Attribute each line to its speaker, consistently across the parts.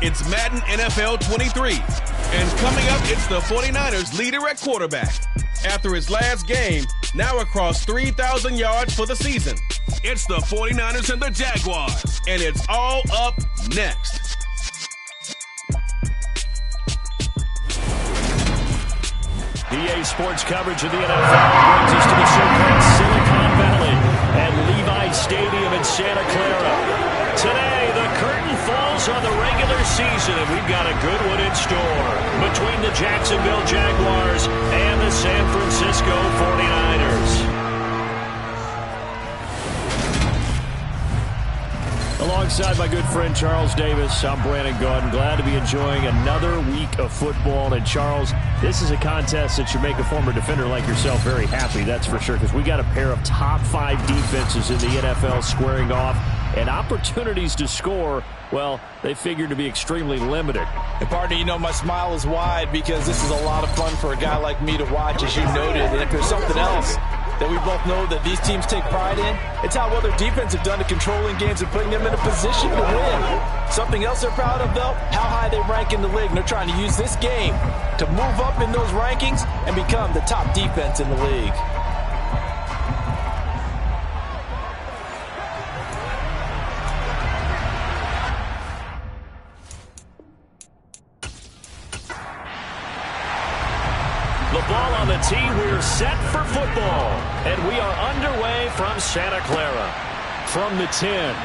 Speaker 1: it's Madden NFL 23. And coming up, it's the 49ers leader at quarterback. After his last game, now across 3,000 yards for the season. It's the 49ers and the Jaguars. And it's all up next.
Speaker 2: EA Sports coverage of the NFL brings us to the so-called Silicon Valley at Levi Stadium in Santa Clara. Today, the curtain falls on the regular season, and we've got a good one in store between the Jacksonville Jaguars and the San Francisco 49ers. Alongside my good friend Charles Davis, I'm Brandon Gaudin. Glad to be enjoying another week of football. And Charles, this is a contest that should make a former defender like yourself very happy, that's for sure, because we got a pair of top 5 defenses in the NFL squaring off, and opportunities to score, well, they figure to be extremely limited.
Speaker 3: And partner, you know my smile is wide because this is a lot of fun for a guy like me to watch, as you noted. And if there's something else that we both know that these teams take pride in, it's how well their defense have done at controlling games and putting them in a position to win. Something else they're proud of, though, how high they rank in the league. And they're trying to use this game to move up in those rankings and become the top defense in the league.
Speaker 2: The ball on the tee, we're set for football. And we are underway from Santa Clara. From the 10.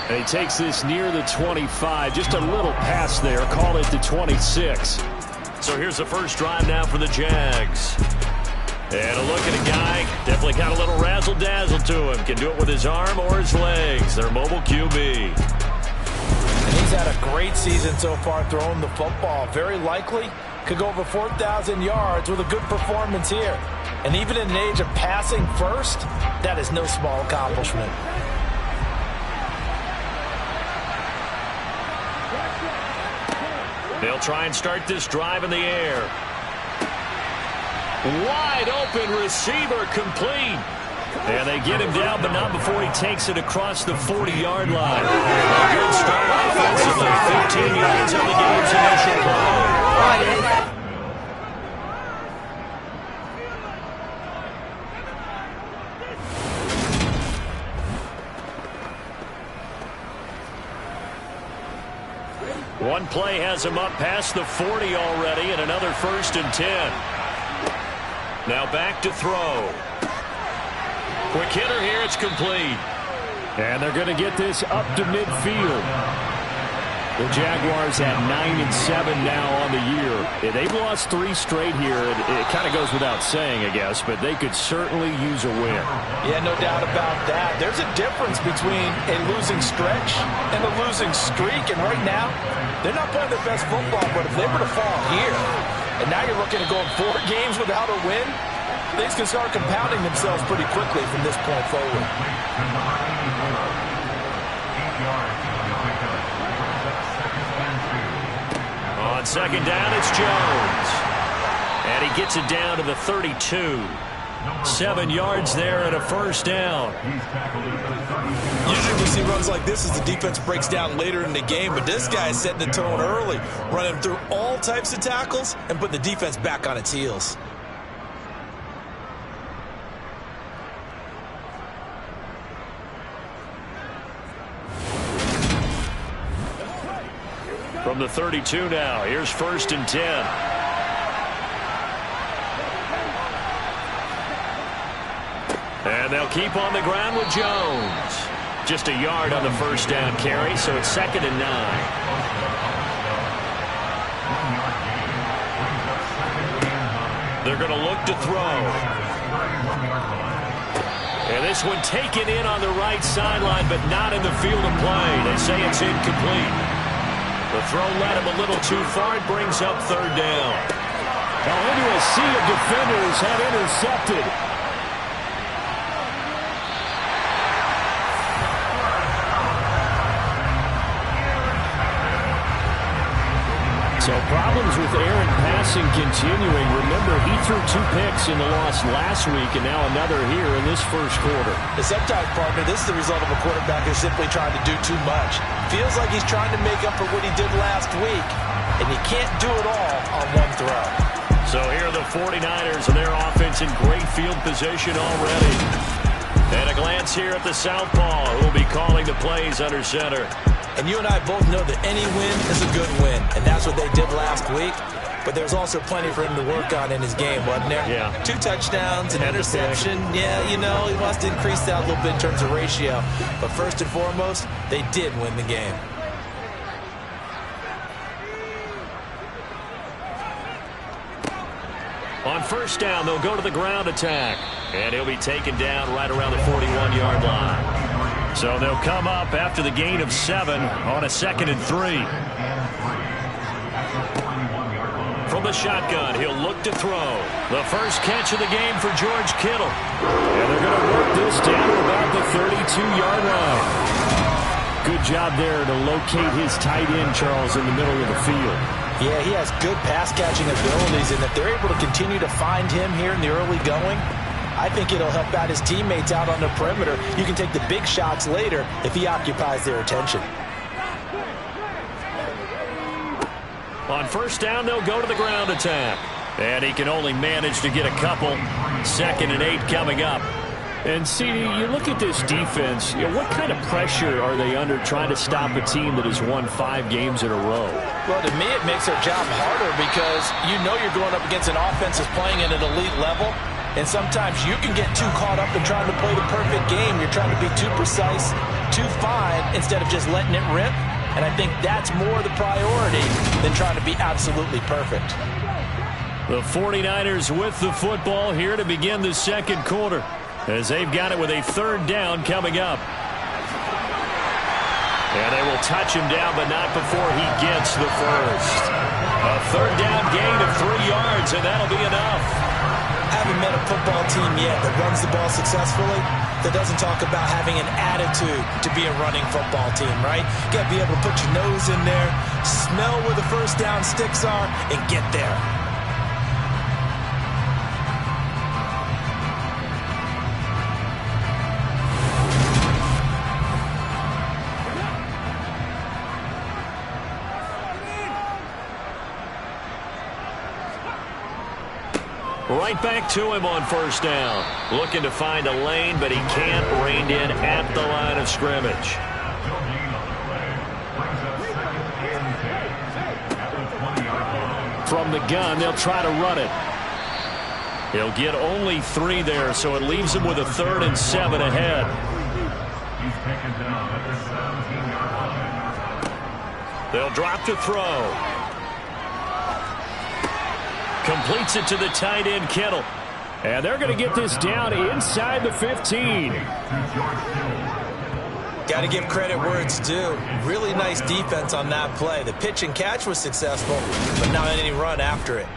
Speaker 2: And he takes this near the 25. Just a little pass there. Call it the 26. So here's the first drive now for the Jags. And a look at a guy. Definitely got a little razzle-dazzle to him. Can do it with his arm or his legs. Their mobile QB.
Speaker 3: And he's had a great season so far throwing the football. Very likely could go over 4,000 yards with a good performance here. And even in an age of passing first, that is no small accomplishment.
Speaker 2: They'll try and start this drive in the air. Wide open receiver, complete. And they get him down, but not before he takes it across the 40-yard line. A good start offensively. 15 yards on the game's initial play. One play has him up past the 40 already, and another 1st and 10. Now back to throw. Quick hitter here, it's complete. And they're going to get this up to midfield. The Jaguars at 9-7 now on the year. They've lost 3 straight here. It kind of goes without saying, I guess, but they could certainly use a win.
Speaker 3: Yeah, no doubt about that. There's a difference between a losing stretch and a losing streak, and right now, they're not playing their best football, but if they were to fall here, and now you're looking at going 4 games without a win, things can start compounding themselves pretty quickly from this point forward.
Speaker 2: On second down, it's Jones. And he gets it down to the 32. 7 yards there and a 1st down.
Speaker 3: Usually we see runs like this as the defense breaks down later in the game, but this guy is setting the tone early, running through all types of tackles and putting the defense back on its heels.
Speaker 2: From the 32 now, here's 1st and 10. And they'll keep on the ground with Jones. Just a yard on the 1st down carry, so it's 2nd and 9. They're going to look to throw. And this one taken in on the right sideline, but not in the field of play. They say it's incomplete. The throw led him a little too far. It brings up 3rd down.
Speaker 4: Now into a sea of defenders have intercepted. So problems with Aaron passing continuing. Remember, he threw 2 picks in the loss last week, and now another here in this first quarter.
Speaker 3: And sometimes, partner, this is the result of a quarterback who's simply trying to do too much. Feels like he's trying to make up for what he did last week, and you can't do it all on one throw.
Speaker 2: So here are the 49ers and their offense in great field position already. And a glance here at the southpaw, who will be calling the plays under center.
Speaker 3: And you and I both know that any win is a good win, and that's what they did last week. But there's also plenty for him to work on in his game, wasn't there?
Speaker 2: Yeah.
Speaker 3: 2 touchdowns, an interception. Yeah, you know, he wants to increase that a little bit in terms of ratio. But first and foremost, they did win the game.
Speaker 2: On first down, they'll go to the ground attack. And he'll be taken down right around the 41-yard line. So they'll come up after the gain of 7 on a 2nd and 3. From the shotgun, he'll look to throw. The first catch of the game for George Kittle.
Speaker 4: And they're going to work this down to about the 32-yard line. Good job there to locate his tight end, Charles, in the middle of the field.
Speaker 3: Yeah, he has good pass-catching abilities, and if they're able to continue to find him here in the early going, I think it'll help out his teammates out on the perimeter. You can take the big shots later if he occupies their attention.
Speaker 2: On first down, they'll go to the ground attack. And he can only manage to get a couple. 2nd and 8 coming up.
Speaker 4: And, CD, you look at this defense, what kind of pressure are they under trying to stop a team that has won 5 games in a row?
Speaker 3: Well, to me, it makes their job harder because you know you're going up against an offense that's playing at an elite level. And sometimes you can get too caught up in trying to play the perfect game. You're trying to be too precise, too fine, instead of just letting it rip. And I think that's more the priority than trying to be absolutely perfect.
Speaker 2: The 49ers with the football here to begin the second quarter, as they've got it with a 3rd down coming up. And they will touch him down, but not before he gets the first. A 3rd down gain of 3 yards, and that'll be enough.
Speaker 3: Haven't met a football team yet that runs the ball successfully that doesn't talk about having an attitude to be a running football team, right? You got to be able to put your nose in there, smell where the first down sticks are, and get there.
Speaker 2: Right back to him on first down. Looking to find a lane, but he can't. Reined in at the line of scrimmage.
Speaker 4: From the gun, they'll try to run it.
Speaker 2: He'll get only 3 there, so it leaves him with a 3rd and 7 ahead. They'll drop to throw. Completes it to the tight end, Kittle.
Speaker 4: And they're going to get this down inside the 15.
Speaker 3: Got to give credit where it's due. Really nice defense on that play. The pitch and catch was successful, but not any run after it.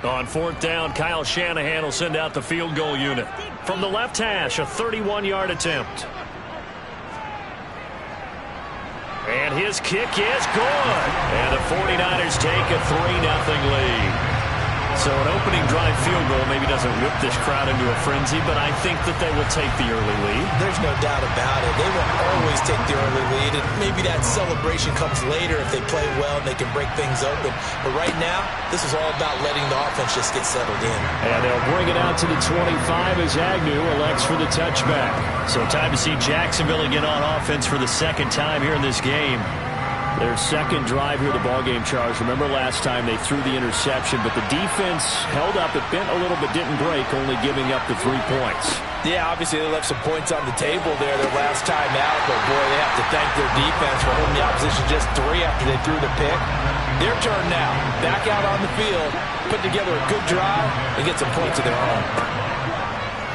Speaker 2: On 4th down, Kyle Shanahan will send out the field goal unit. From the left hash, a 31-yard attempt. And his kick is good. And the 49ers take a 3-0 lead. So an opening drive field goal maybe doesn't whip this crowd into a frenzy, but I think that they will take the early lead.
Speaker 3: There's no doubt about it. They will always take the early lead, and maybe that celebration comes later if they play well and they can break things open. But right now, this is all about letting the offense just get settled in.
Speaker 4: And they'll bring it out to the 25 as Agnew elects for the touchback.
Speaker 2: So time to see Jacksonville again on offense for the 2nd time here in this game.
Speaker 4: Their 2nd drive here, the ballgame, Charles. Remember last time they threw the interception, but the defense held up. It bent a little but didn't break, only giving up the 3 points.
Speaker 3: Yeah, obviously they left some points on the table there their last time out, but boy, they have to thank their defense for holding the opposition just 3 after they threw the pick. Their turn now. Back out on the field, put together a good drive, and get some points of their own.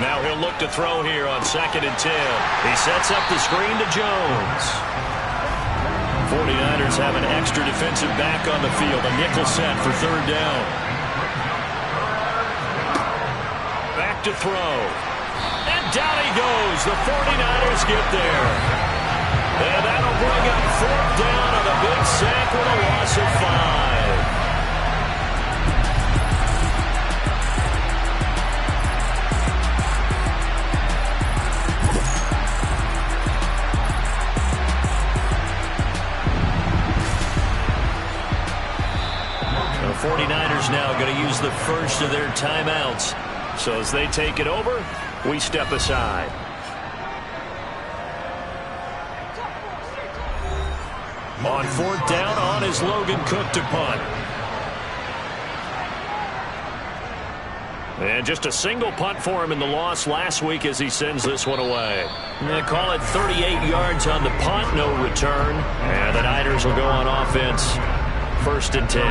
Speaker 2: Now he'll look to throw here on 2nd and 10. He sets up the screen to Jones. 49ers have an extra defensive back on the field. A nickel set for 3rd down. Back to throw. And down he goes. The 49ers get there. And that'll bring up 4th down on a big sack with a loss of 5. The 49ers now going to use the first of their timeouts. So as they take it over, we step aside. On 4th down, on is Logan Cook to punt. And just a single punt for him in the loss last week as he sends this one away. And they call it 38 yards on the punt, no return. And the Niners will go on offense, 1st and 10.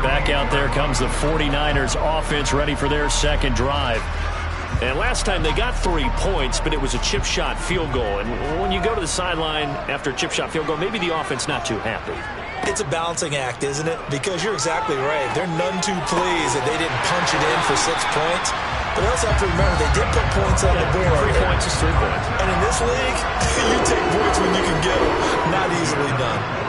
Speaker 2: Back out there comes the 49ers offense ready for their second drive. And last time they got 3 points, but it was a chip shot field goal. And when you go to the sideline after a chip shot field goal, maybe the offense not too happy.
Speaker 3: It's a balancing act, isn't it? Because you're exactly right. They're none too pleased that they didn't punch it in for 6 points. But they also have to remember they did put points on the board.
Speaker 2: 3 points is 3 points.
Speaker 3: And in this league, you take points when you can get them. Not easily done.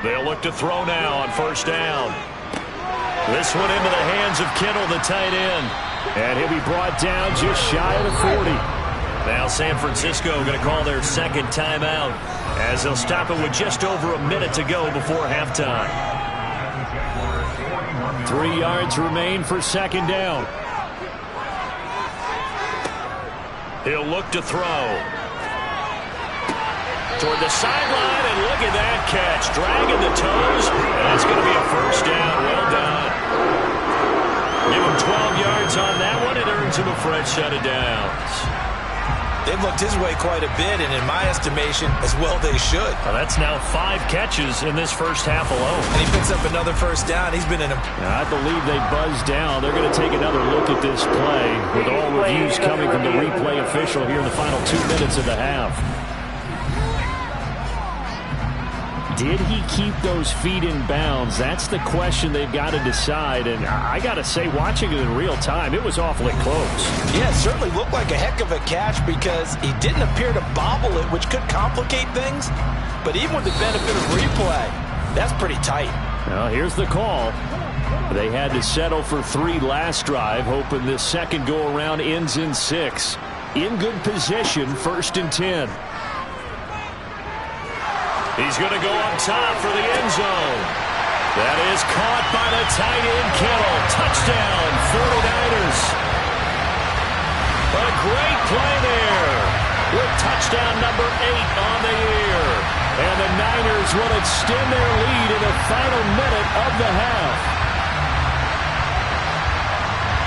Speaker 2: They'll look to throw now on 1st down. This one into the hands of Kittle, the tight end. And he'll be brought down just shy of the 40. Now San Francisco going to call their second timeout as they'll stop it with just over a minute to go before halftime.
Speaker 4: 3 yards remain for 2nd down.
Speaker 2: He'll look to throw. Toward the sideline, and look at that catch. Dragging the toes, and that's going to be a 1st down. Well done. Give him 12 yards on that one. It earns him a fresh set of downs.
Speaker 3: They've looked his way quite a bit, and in my estimation, as well they should.
Speaker 2: Well, that's now 5 catches in this first half alone.
Speaker 3: And he picks up another 1st down. He's been in a...
Speaker 4: I believe they buzzed down. They're going to take another look at this play with all reviews coming from the replay official here in the final 2 minutes of the half. Did he keep those feet in bounds? That's the question they've got to decide. And I got to say, watching it in real time, it was awfully close.
Speaker 3: Yeah, it certainly looked like a heck of a catch because he didn't appear to bobble it, which could complicate things. But even with the benefit of replay, that's pretty tight.
Speaker 4: Well, here's the call. They had to settle for 3 last drive, hoping this second go-around ends in 6. In good position, 1st and 10.
Speaker 2: He's going to go up top for the end zone. That is caught by the tight end, Kittle. Touchdown, 49ers. A great play there with touchdown number 8 on the year. And the Niners will extend their lead in the final minute of the half.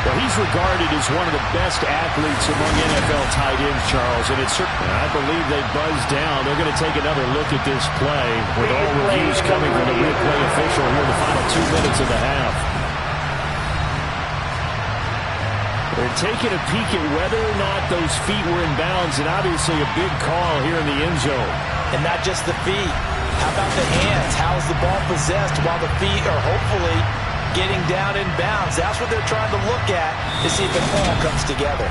Speaker 2: Well, he's regarded as one of the best athletes among NFL tight ends, Charles, and it's I believe they buzzed down. They're going to take another look at this play with all reviews coming from the replay official here in the final 2 minutes of the half. They're taking a peek at whether or not those feet were in bounds, and obviously a big call here in the end zone.
Speaker 3: And not just the feet. How about the hands? How is the ball possessed while the feet are hopefully getting down in bounds? That's what they're trying to look at to see if it all comes together.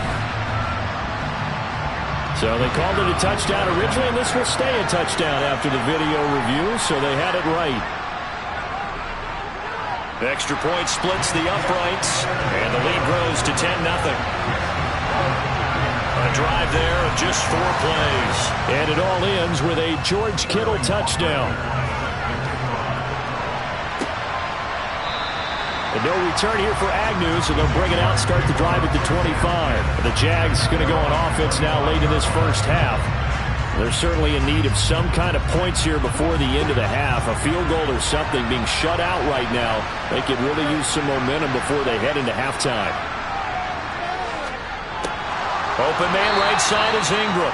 Speaker 4: So they called it a touchdown originally, and this will stay a touchdown after the video review, so they had it right.
Speaker 2: The extra point splits the uprights, and the lead grows to 10-0. A drive there of just 4 plays.
Speaker 4: And it all ends with a George Kittle touchdown. And no return here for Agnew, so they'll bring it out, start the drive at the 25. The Jags going to go on offense now late in this first half. They're certainly in need of some kind of points here before the end of the half. A field goal or something. Being shut out right now, they could really use some momentum before they head into halftime.
Speaker 2: Open man right side is Ingram.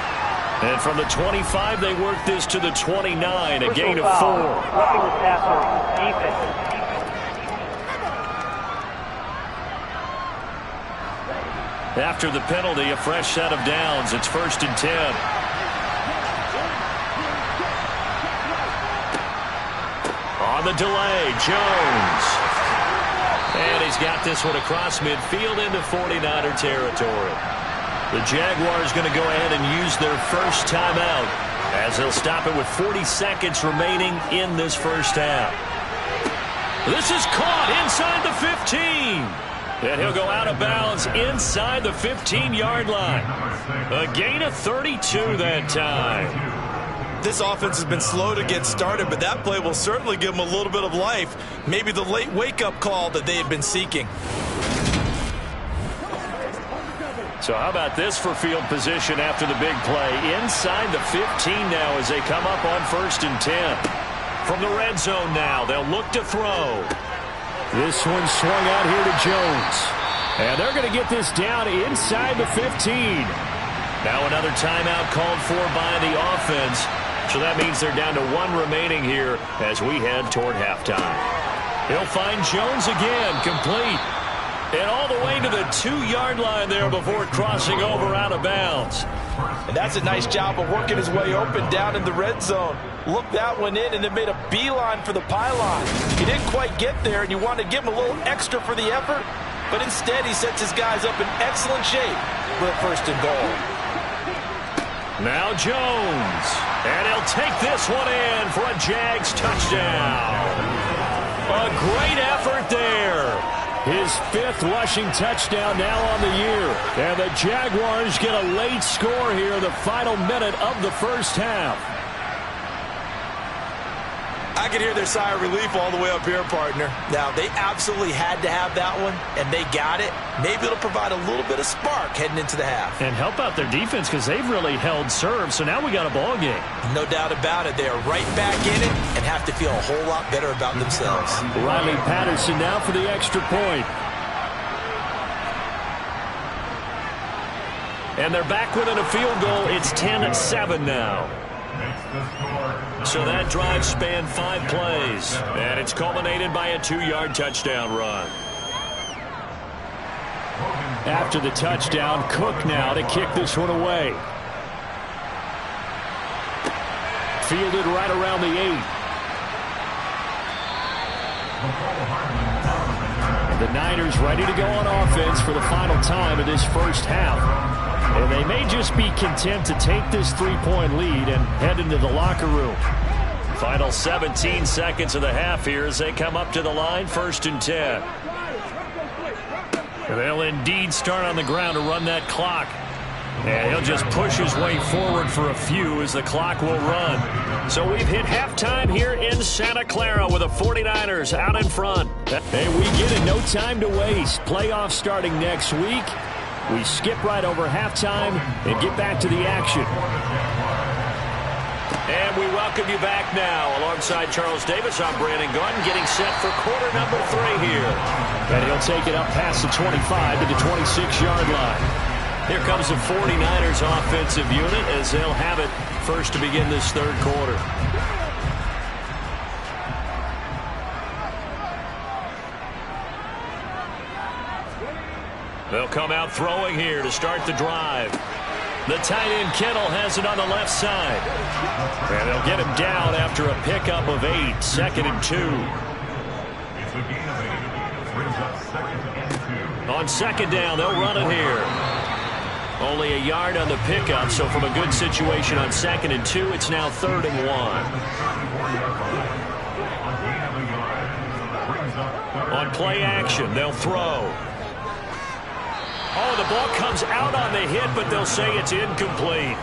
Speaker 2: And from the 25, they work this to the 29, a gain of 4.
Speaker 5: Roughing the passer, defense.
Speaker 2: After the penalty, a fresh set of downs. It's 1st and 10. On the delay, Jones. And he's got this one across midfield into 49er territory. The Jaguars going to go ahead and use their first timeout as they'll stop it with 40 seconds remaining in this first half. This is caught inside the 15. And he'll go out of bounds inside the 15-yard line. A gain of 32 that time.
Speaker 3: This offense has been slow to get started, but that play will certainly give them a little bit of life. Maybe the late wake-up call that they had been seeking.
Speaker 2: So how about this for field position after the big play? Inside the 15 now as they come up on 1st and 10. From the red zone now, they'll look to throw.
Speaker 4: This one swung out here to Jones. And they're going to get this down inside the 15.
Speaker 2: Now another timeout called for by the offense. So that means they're down to 1 remaining here as we head toward halftime. He'll find Jones again, complete. And all the way to the 2-yard line there before crossing over out of bounds.
Speaker 3: And that's a nice job of working his way open down in the red zone. Looked that one in and then made a beeline for the pylon. He didn't quite get there, and you want to give him a little extra for the effort. But instead, he sets his guys up in excellent shape for a 1st and goal.
Speaker 2: Now Jones. And he'll take this one in for a Jags touchdown. A great effort there.
Speaker 4: His 5th rushing touchdown now on the year. And the Jaguars get a late score here in the final minute of the first half.
Speaker 3: I can hear their sigh of relief all the way up here, partner. Now, they absolutely had to have that one, and they got it. Maybe it'll provide a little bit of spark heading into the half.
Speaker 2: And help out their defense because they've really held serve, so now we got a ball game.
Speaker 3: No doubt about it. They are right back in it and have to feel a whole lot better about themselves.
Speaker 4: Riley Patterson now for the extra point.
Speaker 2: And they're back within a field goal. It's 10-7 now. So that drive spanned 5 plays, and it's culminated by a 2-yard touchdown run.
Speaker 4: After the touchdown, Cook now to kick this one away. Fielded right around the 8. The Niners ready to go on offense for the final time in this first half. And they may just be content to take this 3-point lead and head into the locker room.
Speaker 2: Final 17 seconds of the half here as they come up to the line, 1st and 10. They'll indeed start on the ground to run that clock. And he'll just push his way forward for a few as the clock will run. So we've hit halftime here in Santa Clara with the 49ers out in front.
Speaker 4: And we get it, no time to waste. Playoffs starting next week. We skip right over halftime and get back to the action.
Speaker 2: And we welcome you back now. Alongside Charles Davis, I'm Brandon Gunn, getting set for quarter number 3 here.
Speaker 4: And he'll take it up past the 25 to the 26-yard line.
Speaker 2: Here comes the 49ers offensive unit as they'll have it first to begin this 3rd quarter. They'll come out throwing here to start the drive. The tight end Kittle has it on the left side. And they'll get him down after a pickup of 8, 2nd and 2. On 2nd down, they'll run it here. Only a yard on the pickup, so from a good situation on 2nd and 2, it's now 3rd and 1. On play action, they'll throw. Oh, the ball comes out on the hit, but they'll say it's incomplete.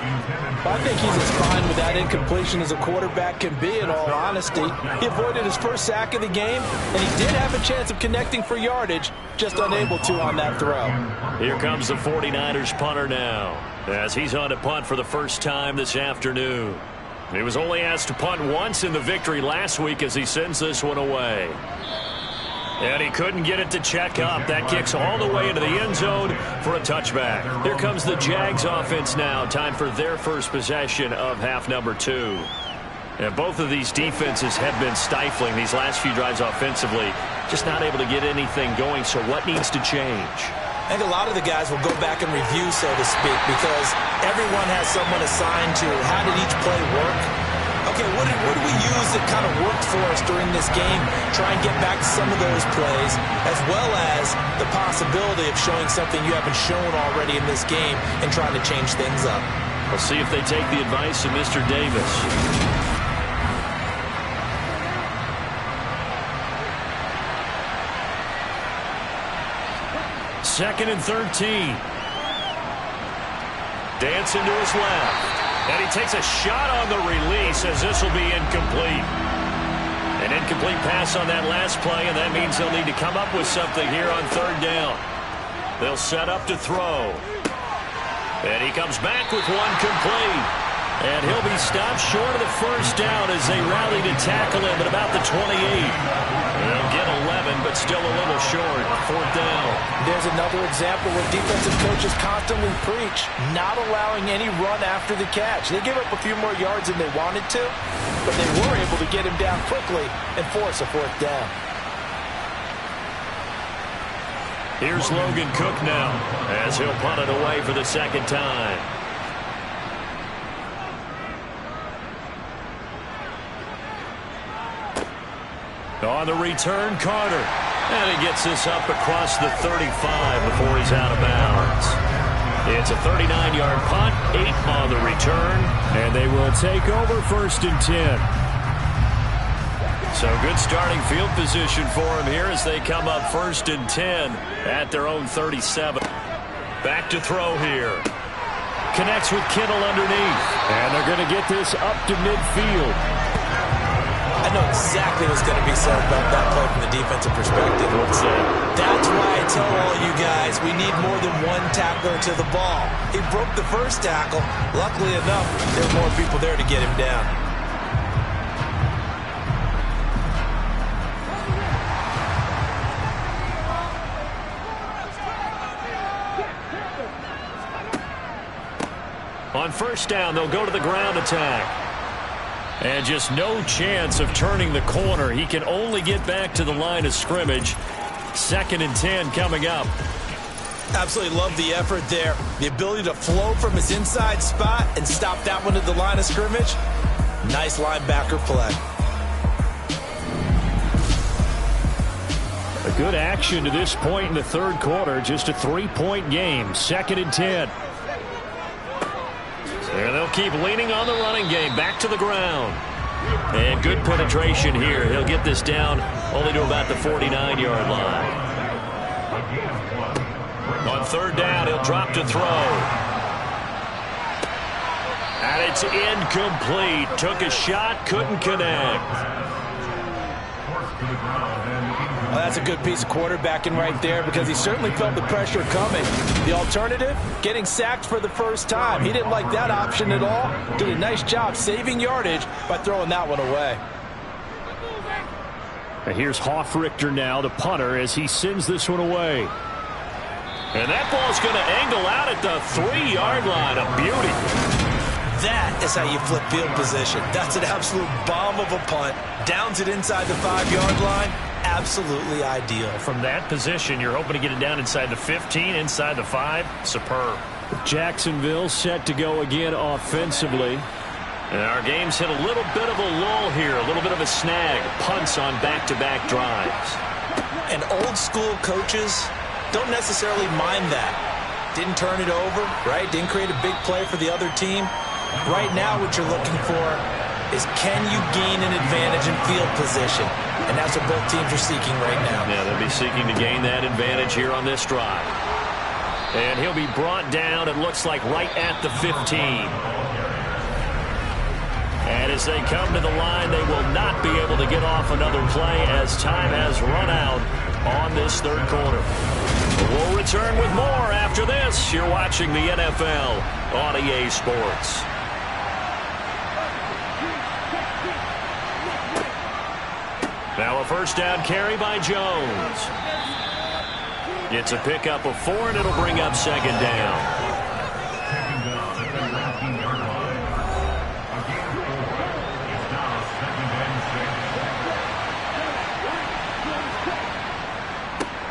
Speaker 3: I think he's as fine with that incompletion as a quarterback can be, in all honesty. He avoided his first sack of the game, and he did have a chance of connecting for yardage, just unable to on that throw.
Speaker 2: Here comes the 49ers punter now, as he's on to punt for the first time this afternoon. He was only asked to punt once in the victory last week as he sends this one away. And he couldn't get it to check up. That kicks all the way into the end zone for a touchback. Here comes the Jags offense now. Time for their first possession of half number 2. And both of these defenses have been stifling these last few drives offensively. Just not able to get anything going. So what needs to change?
Speaker 3: I think a lot of the guys will go back and review, so to speak, because everyone has someone assigned to how did each play work. Okay, what did we use that kind of worked for us during this game? Try and get back to some of those plays, as well as the possibility of showing something you haven't shown already in this game and trying to change things up.
Speaker 2: We'll see if they take the advice of Mr. Davis. Second and 13. Dancing to his left. And he takes a shot on the release as this will be incomplete. An incomplete pass on that last play, and that means they'll need to come up with something here on third down. They'll set up to throw. And he comes back with one complete. And he'll be stopped short of the first down as they rally to tackle him at about the 28. They'll get 11, but still a little short. Fourth down.
Speaker 3: There's another example where defensive coaches constantly preach, not allowing any run after the catch. They gave up a few more yards than they wanted to, but they were able to get him down quickly and force a fourth down.
Speaker 2: Here's Logan Cook now as he'll punt it away for the second time. On the return, Carter. And he gets this up across the 35 before he's out of bounds. It's a 39-yard punt, 8 on the return.
Speaker 4: And they will take over first and 10.
Speaker 2: So good starting field position for him here as they come up first and 10 at their own 37. Back to throw here.
Speaker 4: Connects with Kittle underneath. And they're going to get this up to midfield.
Speaker 3: I know exactly what's going to be said about that play from the defensive perspective.
Speaker 2: What's that?
Speaker 3: That's why I tell all you guys we need more than one tackler to the ball. He broke the first tackle. Luckily enough, there were more people there to get him down.
Speaker 2: On first down, they'll go to the ground attack. And just no chance of turning the corner. He can only get back to the line of scrimmage. Second and 10 coming up.
Speaker 3: Absolutely love the effort there. The ability to flow from his inside spot and stop that one at the line of scrimmage. Nice linebacker play.
Speaker 4: A good action to this point in the third quarter. Just a 3-point game. Second and 10.
Speaker 2: And they'll keep leaning on the running game. Back to the ground. And good penetration here. He'll get this down only to about the 49-yard line. On third down, he'll drop to throw. And it's incomplete. Took a shot, couldn't connect.
Speaker 3: Well, that's a good piece of quarterbacking right there because he certainly felt the pressure coming. The alternative, getting sacked for the first time. He didn't like that option at all. Did a nice job saving yardage by throwing that one away.
Speaker 4: And here's Hoffrichter now, the punter, as he sends this one away.
Speaker 2: And that ball's going to angle out at the 3-yard line. A beauty.
Speaker 3: That is how you flip field position. That's an absolute bomb of a punt. Downs it inside the 5-yard line. Absolutely ideal.
Speaker 2: From that position, you're hoping to get it down inside the 15, inside the 5. Superb.
Speaker 4: Jacksonville set to go again offensively.
Speaker 2: And our game's hit a little bit of a lull here, a little bit of a snag. Punts on back-to-back drives.
Speaker 3: And old school coaches don't necessarily mind that. Didn't turn it over, right? Didn't create a big play for the other team. Right now what you're looking for is can you gain an advantage in field position? And that's what both teams are seeking right now.
Speaker 2: Yeah, they'll be seeking to gain that advantage here on this drive. And he'll be brought down, it looks like, right at the 15. And as they come to the line, they will not be able to get off another play as time has run out on this third quarter. We'll return with more after this. You're watching the NFL on EA Sports. Now a first down carry by Jones. It's a pickup of 4, and it'll bring up second down.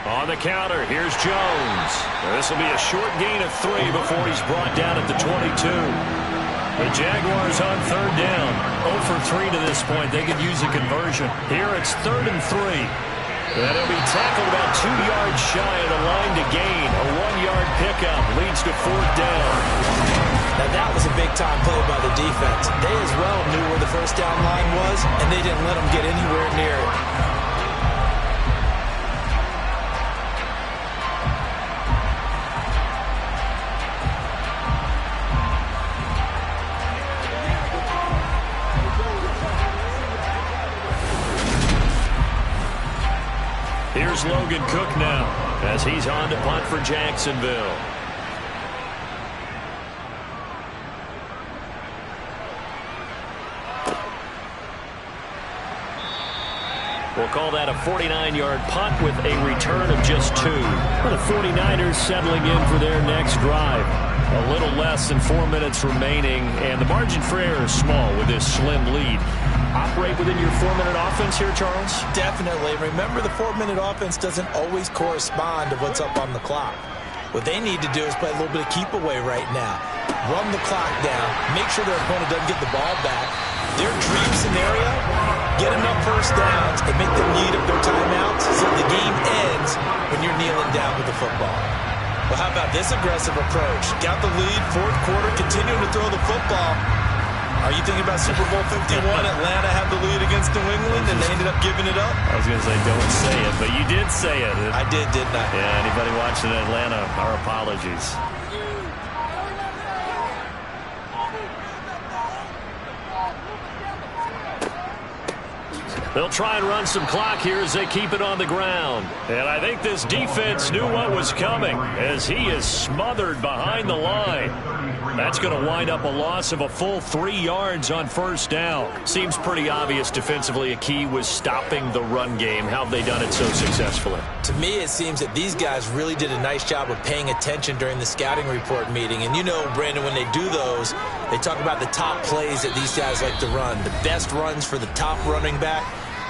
Speaker 2: On the the counter. Here's Jones. This will be a short gain of 3 before he's brought down at the 22. The Jaguars on third down. 0 for 3 to this point. They could use a conversion. Here it's 3rd and 3. And he'll be tackled about 2 yards shy of the line to gain. A 1-yard pickup leads to 4th down.
Speaker 3: Now that was a big-time play by the defense. They as well knew where the first down line was, and they didn't let them get anywhere near it.
Speaker 2: Here's Logan Cook now as he's on to punt for Jacksonville. We'll call that a 49-yard punt with a return of just 2.
Speaker 4: Well, the 49ers settling in for their next drive.
Speaker 2: A little less than 4 minutes remaining, and the margin for error is small with this slim lead. Operate within your 4-minute offense here, Charles?
Speaker 3: Definitely. Remember, the 4-minute offense doesn't always correspond to what's up on the clock. What they need to do is play a little bit of keep away right now. Run the clock down. Make sure their opponent doesn't get the ball back. Their dream scenario, get enough first downs and make them eat up their timeouts so the game ends when you're kneeling down with the football. Well, how about this aggressive approach? Got the lead, 4th quarter, continuing to throw the football. Are you thinking about Super Bowl 51? Atlanta had the lead against New England, and they ended up giving it up?
Speaker 2: I was going to say, don't say it, but you did say it.
Speaker 3: I did, didn't I?
Speaker 2: Yeah, anybody watching Atlanta, our apologies. They'll try and run some clock here as they keep it on the ground. And I think this defense knew what was coming as he is smothered behind the line. That's going to wind up a loss of a full 3 yards on first down. Seems pretty obvious defensively a key was stopping the run game. How have they done it so successfully?
Speaker 3: To me, it seems that these guys really did a nice job of paying attention during the scouting report meeting. And you know, Brandon, when they do those, they talk about the top plays that these guys like to run. The best runs for the top running back.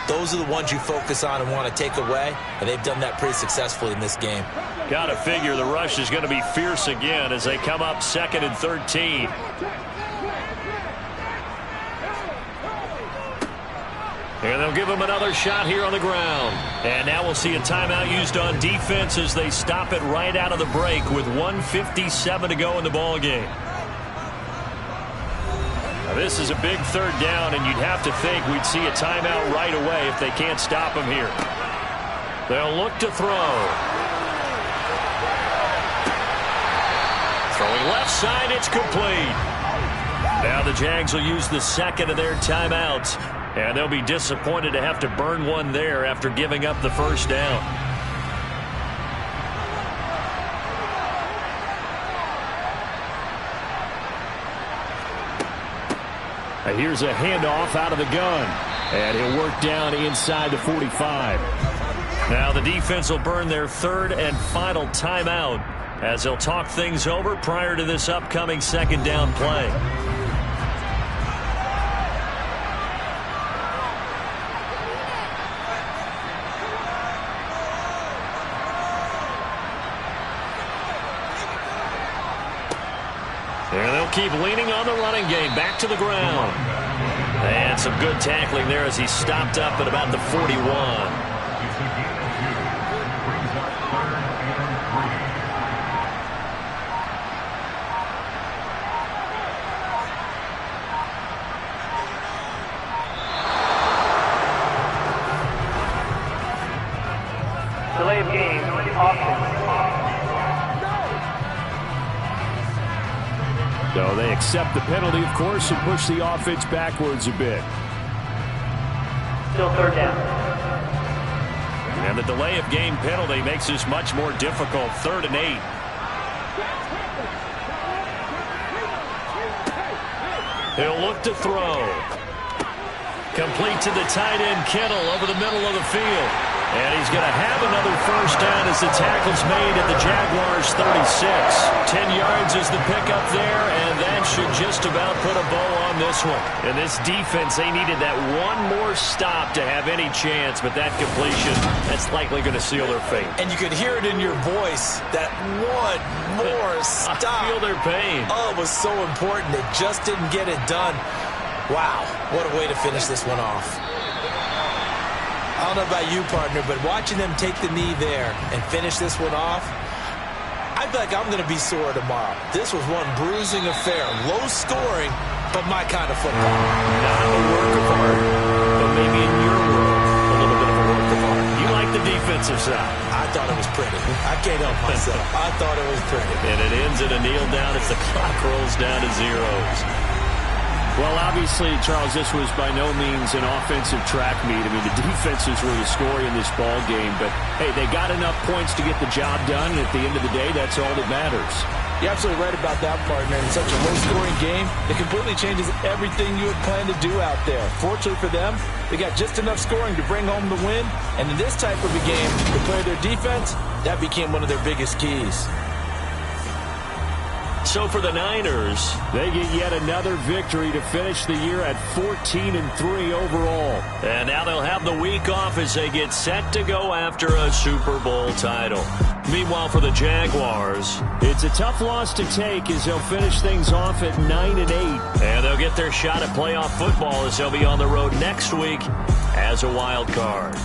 Speaker 3: Those are the ones you focus on and want to take away, and they've done that pretty successfully in this game.
Speaker 2: Got to figure the rush is going to be fierce again as they come up 2nd and 13. And they'll give them another shot here on the ground. And now we'll see a timeout used on defense as they stop it right out of the break with 1:57 to go in the ball game. Now this is a big 3rd down, and you'd have to think we'd see a timeout right away if they can't stop him here. They'll look to throw. Throwing left side, it's complete. Now the Jags will use the 2nd of their timeouts, and they'll be disappointed to have to burn one there after giving up the first down.
Speaker 4: Here's a handoff out of the gun, and he'll work down inside the 45.
Speaker 2: Now the defense will burn their 3rd and final timeout as they'll talk things over prior to this upcoming 2nd down play. And they'll keep leaning on the running game. Back to the ground. And some good tackling there as he stopped up at about the 41.
Speaker 5: Delay of game, offense.
Speaker 4: So they accept the penalty, of course, and push the offense backwards a bit.
Speaker 5: Still 3rd down.
Speaker 2: And the delay of game penalty makes this much more difficult. 3rd and 8. He'll look to throw. Complete to the tight end, Kittle, over the middle of the field. And he's going to have another first down as the tackle's made at the Jaguars 36. 10 yards is the pickup there, and that should just about put a bow on this this one. And this defense, they needed that one more stop to have any chance, but that completion, that's likely going to seal their fate.
Speaker 3: And you could hear it in your voice, that one more stop.
Speaker 2: I feel their pain.
Speaker 3: Oh, it was so important. They just didn't get it done. Wow, what a way to finish this one off. I don't know about you, partner, but watching them take the knee there and finish this one off, I feel like I'm going to be sore tomorrow. This was one bruising affair. Low scoring, but my kind of football.
Speaker 2: Not a work of art, but maybe in your world, a little bit of a work of art. You like the defensive side.
Speaker 3: I thought it was pretty. I can't help myself. I thought it was pretty.
Speaker 2: And it ends in a kneel down as the clock rolls down to zeros.
Speaker 4: Well, obviously, Charles, this was by no means an offensive track meet. I mean, the defenses were the story in this ball game. But, hey, they got enough points to get the job done. And at the end of the day, that's all that matters.
Speaker 3: You're absolutely right about that, partner. In such a low-scoring game, it completely changes everything you had planned to do out there. Fortunately for them, they got just enough scoring to bring home the win. And in this type of a game, to play their defense, that became one of their biggest keys.
Speaker 2: So for the Niners,
Speaker 4: they get yet another victory to finish the year at 14-3 overall.
Speaker 2: And now they'll have the week off as they get set to go after a Super Bowl title. Meanwhile, for the Jaguars,
Speaker 4: it's a tough loss to take as they'll finish things off at 9-8.
Speaker 2: And they'll get their shot at playoff football as they'll be on the road next week as a wild card.